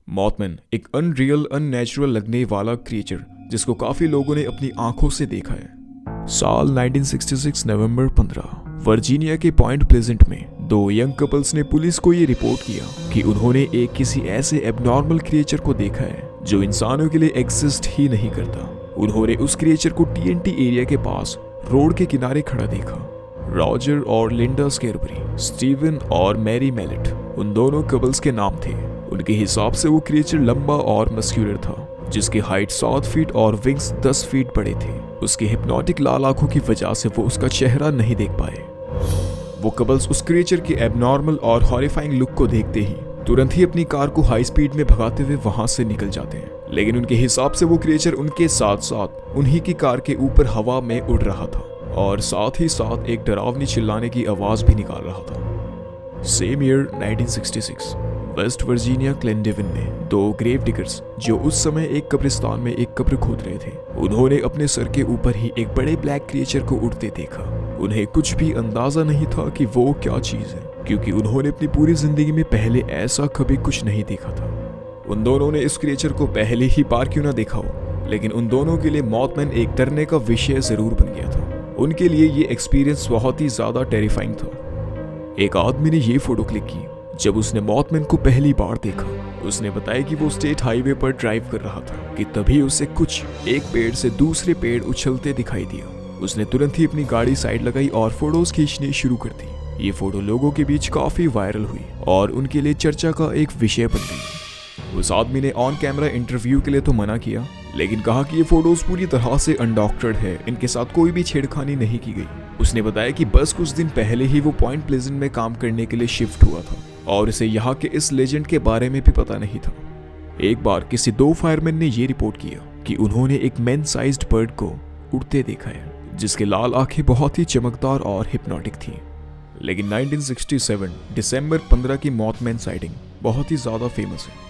मॉथमैन एक unreal unnatural लगने वाला क्रिएचर जिसको काफी लोगों ने अपनी आंखों से देखा है। साल 1966 नवंबर 15 वर्जीनिया के पॉइंट प्लेजेंट में दो यंग कपल्स ने पुलिस को ये रिपोर्ट किया कि उन्होंने एक किसी ऐसे एबनॉर्मल क्रिएचर को देखा है जो इंसानों के लिए एग्जिस्ट ही नहीं करता। उन्होंने उस क्रिएचर को टीएनटी एरिया के पास रोड के किनारे खड़ा देखा। रॉजर और लिंडा स्केरबरी, स्टीवन और मैरी मेलेट उन दोनों कपल्स के नाम थे। उनके हिसाब से वो क्रिएचर लंबा और मस्क्यूलर था, जिसकी हाइट 7 फीट और विंग्स 10 फीट बड़े थे। उसकी हिप्नोटिक लाल आंखों की वजह से वो उसका चेहरा नहीं देख पाए। वो कपल्स उस क्रिएचर के एबनॉर्मल और हॉरिफाइंग लुक को देखते ही तुरंत ही अपनी कार को हाई स्पीड में भगाते हुए वहां से निकल जाते हैं। लेकिन उनके हिसाब से वो क्रिएचर उनके साथ साथ उन्हीं की कार के ऊपर हवा में उड़ रहा था और साथ ही साथ एक डरावनी चिल्लाने की आवाज भी निकाल रहा था। सेम ईयर 1966 वेस्ट वर्जीनिया क्लेंडेवन में दो ग्रेव डिगर्स जो उस समय एक कब्रिस्तान में एक कब्र खोद रहे थे, उन्होंने अपने सर के ऊपर ही एक बड़े ब्लैक क्रिएचर को उड़ते देखा। उन्हें कुछ भी अंदाजा नहीं था कि वो क्या चीज है, क्योंकि उन्होंने अपनी पूरी जिंदगी में पहले ऐसा कभी कुछ नहीं देखा था। उन दोनों ने इस क्रिएचर को पहले ही बार क्यों ना देखा हो, लेकिन उन दोनों के लिए मॉथमैन एक डरने का विषय जरूर बन गया था। उनके लिए ये एक्सपीरियंस बहुत ही ज्यादा टेरिफाइंग था। एक आदमी ने ये फोटो क्लिक की जब उसने मॉथमैन को पहली बार देखा। उसने बताया कि वो स्टेट हाईवे पर ड्राइव कर रहा था कि तभी उसे कुछ एक पेड़ से दूसरे पेड़ उछलते दिखाई दिया। उसने तुरंत ही अपनी गाड़ी साइड लगाई और फोटोज खींचनी शुरू कर दी। ये फोटो लोगों के बीच काफी वायरल हुई और उनके लिए चर्चा का एक विषय बन गई। उस आदमी ने ऑन कैमरा इंटरव्यू के लिए तो मना किया, लेकिन कहा कि ये फोटोज पूरी तरह से अनडॉक्टर्ड है, इनके साथ कोई भी छेड़खानी नहीं की गई। उसने बताया कि बस कुछ दिन पहले ही वो पॉइंट प्लेजेंट में काम करने के लिए शिफ्ट हुआ था और उसे यहाँ के इस लेजेंड के बारे में भी पता नहीं था। एक बार किसी दो फायरमैन ने ये रिपोर्ट किया कि उन्होंने एक मैन साइज्ड बर्ड को उड़ते देखा है जिसके लाल आंखें बहुत ही चमकदार और हिप्नोटिक थी। लेकिन 1967 दिसंबर 15 की मॉथमैन साइटिंग बहुत ही ज्यादा फेमस है।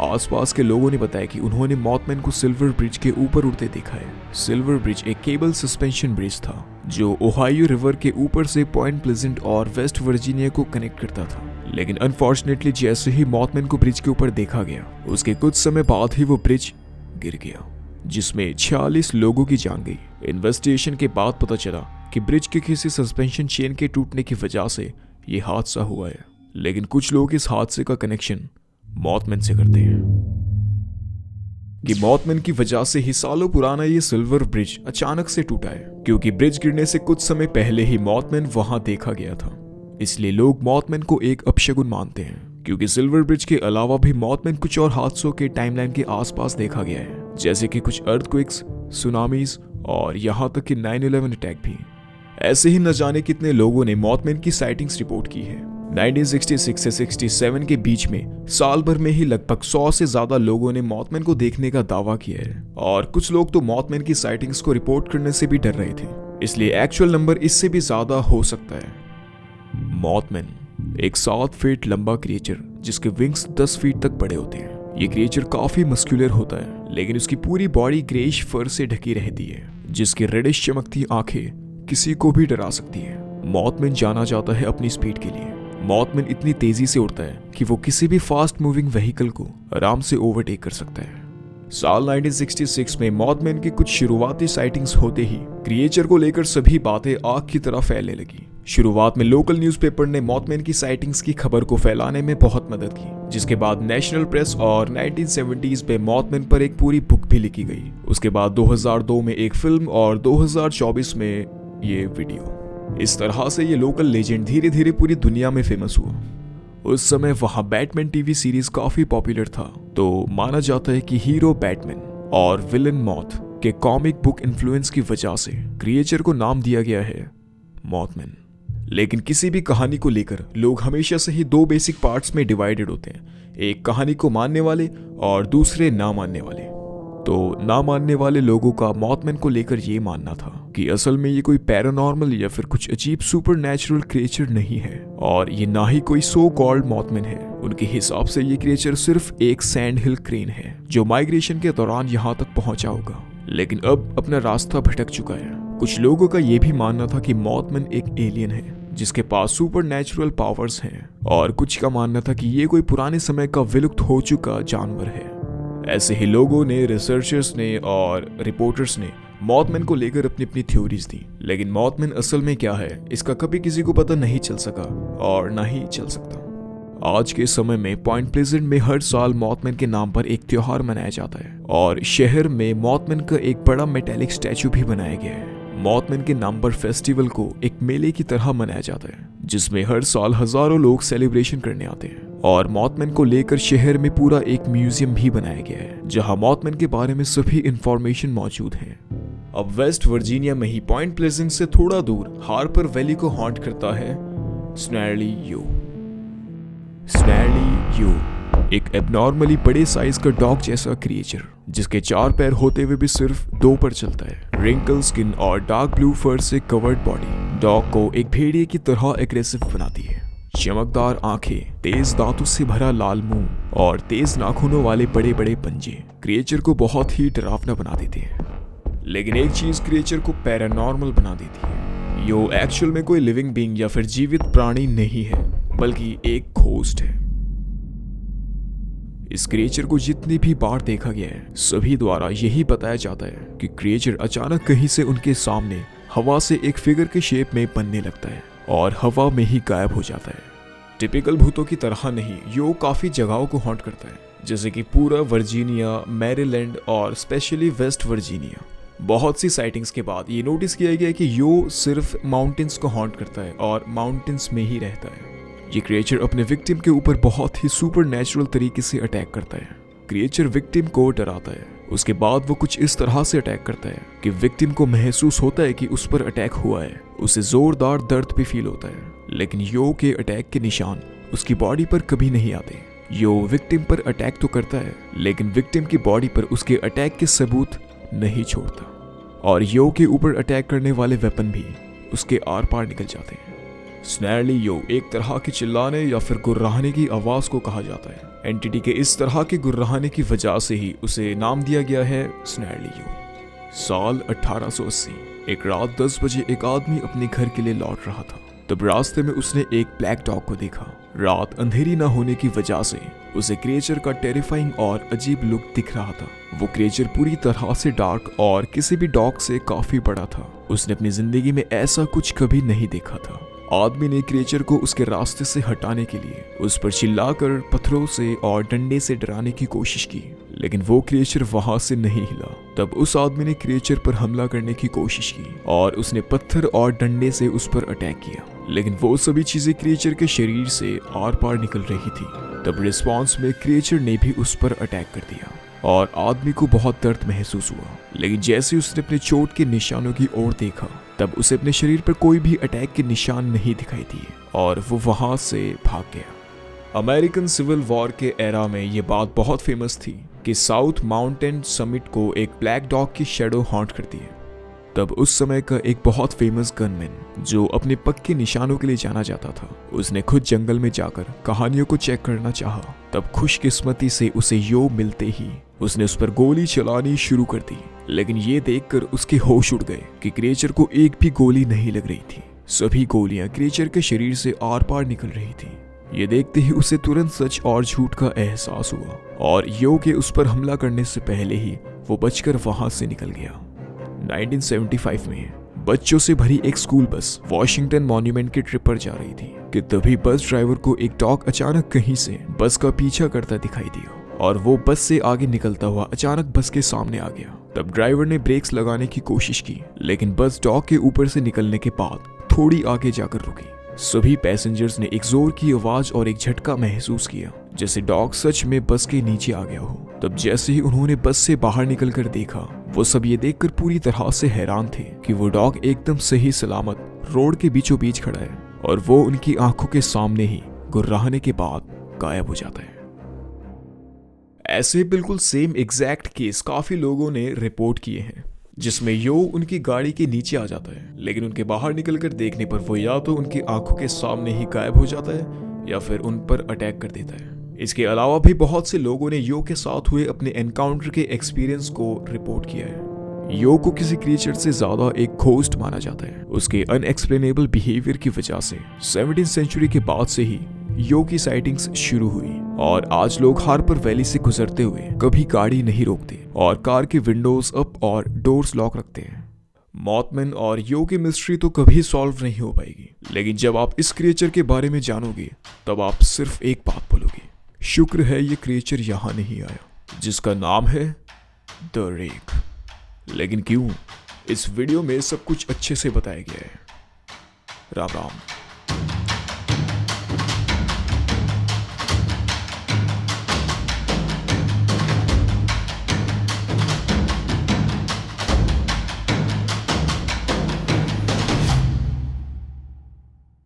आसपास के लोगों ने बताया कि उन्होंने मॉथमैन को सिल्वर ब्रिज के ऊपर उड़ते देखा है। सिल्वर ब्रिज एक केबल सस्पेंशन ब्रिज था जो ओहायो रिवर के ऊपर से पॉइंट प्लेजेंट और वेस्ट वर्जीनिया को कनेक्ट करता था। लेकिन अनफॉर्चुनेटली जैसे ही मॉथमैन को ब्रिज के ऊपर देखा गया, उसके कुछ समय बाद ही वो ब्रिज गिर गया, जिसमें 46 लोगों की जान गई। इन्वेस्टिगेशन के बाद पता चला कि ब्रिज के किसी सस्पेंशन चेन के टूटने की वजह से ये हादसा हुआ है। लेकिन कुछ लोग इस हादसे का कनेक्शन मॉथमैन से करते हैं कि मॉथमैन की वजह से ही सालों पुराना ये सिल्वर ब्रिज अचानक से टूटा है, क्योंकि ब्रिज गिरने से कुछ समय पहले ही मॉथमैन वहां देखा गया था। इसलिए लोग मॉथमैन को एक अपशगुन मानते हैं, क्योंकि सिल्वर ब्रिज के अलावा भी मॉथमैन कुछ और हादसों के टाइमलाइन के आसपास देखा गया है, जैसे कि कुछ अर्थक्वेक्स, सुनामीज और यहाँ तक कि 9/11 अटैक भी। ऐसे ही न जाने कितने लोगों ने मॉथमैन की साइटिंग्स रिपोर्ट की है। 1966 से 67 के बीच में साल भर में ही लगभग 100 से ज्यादा लोगों ने मॉथमैन को देखने का दावा किया है और कुछ लोग तो मॉथमैन की साइटिंग्स को रिपोर्ट करने से भी डर रहे थे, इसलिए एक्चुअल नंबर इससे भी ज्यादा हो सकता है। मॉथमैन एक 7 फीट लंबा क्रिएचर जिसके विंग्स 10 फीट तक बड़े होते हैं। ये क्रिएचर काफी मस्कुलर होता है, लेकिन उसकी पूरी बॉडी ग्रेइश फर से ढकी रहती है, जिसकी रेडिश चमकती आंखें किसी को भी डरा सकती है। मॉथमैन जाना जाता है अपनी स्पीड के लिए। मॉथमैन इतनी तेजी से उड़ता है कि वो किसी भी फास्ट मूविंग व्हीकल को आराम से ओवरटेक कर सकता है। साल 1966 में मॉथमैन की कुछ शुरुआती साइटिंग्स होते ही क्रिएचर को लेकर सभी बातें आग की तरह फैलने लगी। शुरुआत में लोकल न्यूज़पेपर ने मॉथमैन की साइटिंग्स की खबर को फैलाने में बहुत मदद की, जिसके बाद नेशनल प्रेस और 1970s में मॉथमैन पर एक पूरी बुक भी लिखी गई। उसके बाद 2002 में एक फिल्म और 2024 में ये वीडियो। इस तरह से ये लोकल लेजेंड धीरे धीरे पूरी दुनिया में फेमस हुआ। उस समय वहां बैटमैन टीवी सीरीज काफी पॉपुलर था, तो माना जाता है कि हीरो बैटमैन और विलन मॉथ के कॉमिक बुक इन्फ्लुएंस की वजह से क्रिएचर को नाम दिया गया है मॉथमैन। लेकिन किसी भी कहानी को लेकर लोग हमेशा से ही दो बेसिक पार्ट्स में डिवाइडेड होते हैं, एक कहानी को मानने वाले और दूसरे ना मानने वाले। तो ना मानने वाले लोगों का मॉथमैन को लेकर ये मानना था कि असल में ये कोई पैरानॉर्मल या फिर कुछ अजीब सुपरनैचुरल क्रिएचर नहीं है और ये ना ही कोई सो कॉल्ड मॉथमैन है। उनके हिसाब से ये क्रिएचर सिर्फ एक सैंड हिल क्रेन है जो माइग्रेशन के दौरान यहाँ तक पहुंचा होगा, लेकिन अब अपना रास्ता भटक चुका है। कुछ लोगों का ये भी मानना था कि मॉथमैन एक एलियन है जिसके पास सुपर नेचुरल पावर्स हैं, और कुछ का मानना था कि ये कोई पुराने समय का विलुप्त हो चुका जानवर है। ऐसे ही लोगों ने, रिसर्चर्स ने और रिपोर्टर्स ने मॉथमैन को लेकर अपनी अपनी थ्योरीज दी, लेकिन मॉथमैन असल में क्या है इसका कभी किसी को पता नहीं चल सका और ना ही चल सकता। आज के समय में पॉइंट प्लेजेंट में हर साल मॉथमैन के नाम पर एक त्योहार मनाया जाता है और शहर में मॉथमैन का एक बड़ा मेटेलिक स्टैचू भी बनाया गया है। मॉथमैन के नाम पर फेस्टिवल को एक मेले की तरह मनाया जाता है, जिसमें हर साल हजारों लोग सेलिब्रेशन करने आते हैं, और मॉथमैन को लेकर शहर में पूरा एक म्यूजियम भी बनाया गया है जहां मॉथमैन के बारे में सभी इंफॉर्मेशन मौजूद है। अब वेस्ट वर्जीनिया में ही पॉइंट प्लेजेंट से थोड़ा दूर हार्पर वैली को हॉन्ट करता है स्नैरली यू। स्नैरली यू एक एबनॉर्मली बड़े साइज का डॉग जैसा क्रिएचर, जिसके 4 पैर होते हुए भी सिर्फ 2 पर चलता है। रिंकल स्किन और डार्क ब्लू फर से कवर्ड बॉडी डॉग को एक भेड़िए की तरह एग्रेसिव बनाती है। चमकदार आंखें, तेज दांतों से भरा लाल मुंह और तेज नाखूनों वाले बड़े बड़े पंजे क्रिएचर को बहुत ही डरावना बना देते हैं। लेकिन एक चीज क्रिएचर को पैरानॉर्मल बना देती है। यो एक्चुअल में कोई लिविंग बीइंग या फिर जीवित प्राणी नहीं है, बल्कि एक घोस्ट है। इस क्रिएचर को जितनी भी बार देखा गया है, सभी द्वारा यही बताया जाता है कि क्रिएचर अचानक कहीं से उनके सामने हवा से एक फिगर के शेप में बनने लगता है और हवा में ही गायब हो जाता है। टिपिकल भूतों की तरह नहीं, यो काफी जगहों को हॉन्ट करता है, जैसे कि पूरा वर्जीनिया, मैरीलैंड और स्पेशली वेस्ट वर्जीनिया। बहुत सी साइटिंग्स के बाद ये नोटिस किया गया कि यो सिर्फ माउंटेन्स को हॉन्ट करता है और माउंटेन्स में ही रहता है। ये क्रिएचर अपने विक्टिम के ऊपर बहुत ही सुपर नेचुरल तरीके से अटैक करता है। क्रिएचर विक्टिम को डराता है, उसके बाद वो कुछ इस तरह से अटैक करता है कि विक्टिम को महसूस होता है कि उस पर अटैक हुआ है। उसे जोरदार दर्द भी फील होता है, लेकिन यो के अटैक के निशान उसकी बॉडी पर कभी नहीं आते। यो विक्टिम पर अटैक तो करता है, लेकिन विक्टिम की बॉडी पर उसके अटैक के सबूत नहीं छोड़ता, और यो के ऊपर अटैक करने वाले वेपन भी उसके आर पार निकल जाते हैं। स्नैरली यो एक तरह की चिल्लाने या फिर गुर्राहने की आवाज को कहा जाता है। एंटिटी के इस तरह के गुर्राहने की वजह से ही उसे नाम दिया गया है स्नैरली यो। साल 1880 एक रात 10 बजे एक आदमी अपने घर के लिए लौट रहा था, तब रास्ते में उसने एक ब्लैक डॉग को देखा। रात अंधेरी न होने की वजह से उसे क्रिएचर का टेरिफाइंग और अजीब लुक दिख रहा था। वो क्रिएचर पूरी तरह से डार्क और किसी भी डॉग से काफी बड़ा था। उसने अपनी जिंदगी में ऐसा कुछ कभी नहीं देखा था। आदमी ने क्रिएचर को उसके रास्ते से हटाने के लिए उस पर चिल्लाकर पत्थरों से और डंडे से डराने की कोशिश की, लेकिन वो क्रिएचर वहां से नहीं हिला। तब उस आदमी ने क्रिएचर पर हमला करने की कोशिश की और उसने पत्थर और डंडे से उस पर अटैक किया, लेकिन वो सभी चीजें क्रिएचर के शरीर से आर पार निकल रही थी। तब रिस्पॉन्स में क्रिएचर ने भी उस पर अटैक कर दिया और आदमी को बहुत दर्द महसूस हुआ, लेकिन जैसे उसने अपने चोट के निशानों की ओर देखा, तब उसे अपने शरीर पर कोई भी अटैक के निशान नहीं दिखाई दिए और वो वहां से भाग गया। अमेरिकन सिविल वॉर के एरा में ये बात बहुत फेमस थी कि साउथ माउंटेन समिट को एक ब्लैक डॉग की शैडो हॉन्ट करती है। तब उस समय का एक बहुत फेमस गनमैन जो अपने पक्के निशानों के लिए जाना जाता था, उसने खुद जंगल में जाकर कहानियों को चेक करना चाहा। तब खुशकिस्मती से उसे यो मिलते ही उसने उस पर गोली चलानी शुरू कर दी, लेकिन ये देखकर उसके होश उड़ गए कि क्रिएचर को एक भी गोली नहीं लग रही थी। सभी गोलियां क्रिएचर के शरीर से आर पार निकल रही थी। ये देखते ही उसे तुरंत सच और झूठ का एहसास हुआ और यो के उस पर हमला करने से पहले ही वो बचकर वहां से निकल गया। 1975 में बच्चों से भरी एक स्कूल बस वॉशिंगटन मॉन्यूमेंट की ट्रिप पर जा रही थी कि तभी बस ड्राइवर को एक डॉग अचानक कहीं से बस का पीछा करता दिखाई दिया और वो बस से आगे निकलता हुआ अचानक बस के सामने आ गया। तब ड्राइवर ने ब्रेक्स लगाने की कोशिश की, लेकिन बस डॉग के ऊपर से निकलने के बाद थोड़ी आगे जाकर रुकी। सभी पैसेंजर्स ने एक जोर की आवाज और एक झटका महसूस किया, जैसे डॉग सच में बस के नीचे आ गया हो। तब जैसे ही उन्होंने बस से बाहर निकलकर देखा, वो सब ये देखकर पूरी तरह से हैरान थे कि वो डॉग एकदम सही सलामत रोड के बीचों बीच खड़ा है और वो उनकी आंखों के सामने ही गुर्राहने के बाद गायब हो जाता है। ऐसे बिल्कुल सेम एग्जैक्ट केस काफी लोगों ने रिपोर्ट किए हैं, जिसमें यो उनकी गाड़ी के नीचे आ जाता है, लेकिन उनके बाहर निकलकर देखने पर वो या तो उनकी आंखों के सामने ही गायब हो जाता है या फिर उन पर अटैक कर देता है। इसके अलावा भी बहुत से लोगों ने यो के साथ हुए अपने एनकाउंटर के एक्सपीरियंस को रिपोर्ट किया है। यो को किसी क्रिएचर से ज्यादा एक घोस्ट माना जाता है। उसके अनएक्सप्लेनेबल बिहेवियर की वजह से 17th सेंचुरी के बाद से ही यो की साइटिंग्स शुरू हुई और आज लोग हार्पर वैली से गुजरते हुए कभी गाड़ी नहीं रोकते और कार के विंडोज अप और डोर्स लॉक रखते हैं। मॉथमैन और यो की मिस्ट्री तो कभी सॉल्व नहीं हो पाएगी, लेकिन जब आप इस क्रिएचर के बारे में जानोगे तब आप सिर्फ एक बात बोलोगे, शुक्र है ये क्रिएचर यहाँ नहीं आया, जिसका नाम है द रेक। लेकिन क्यों? इस वीडियो में सब कुछ अच्छे से बताया गया है। राम राम।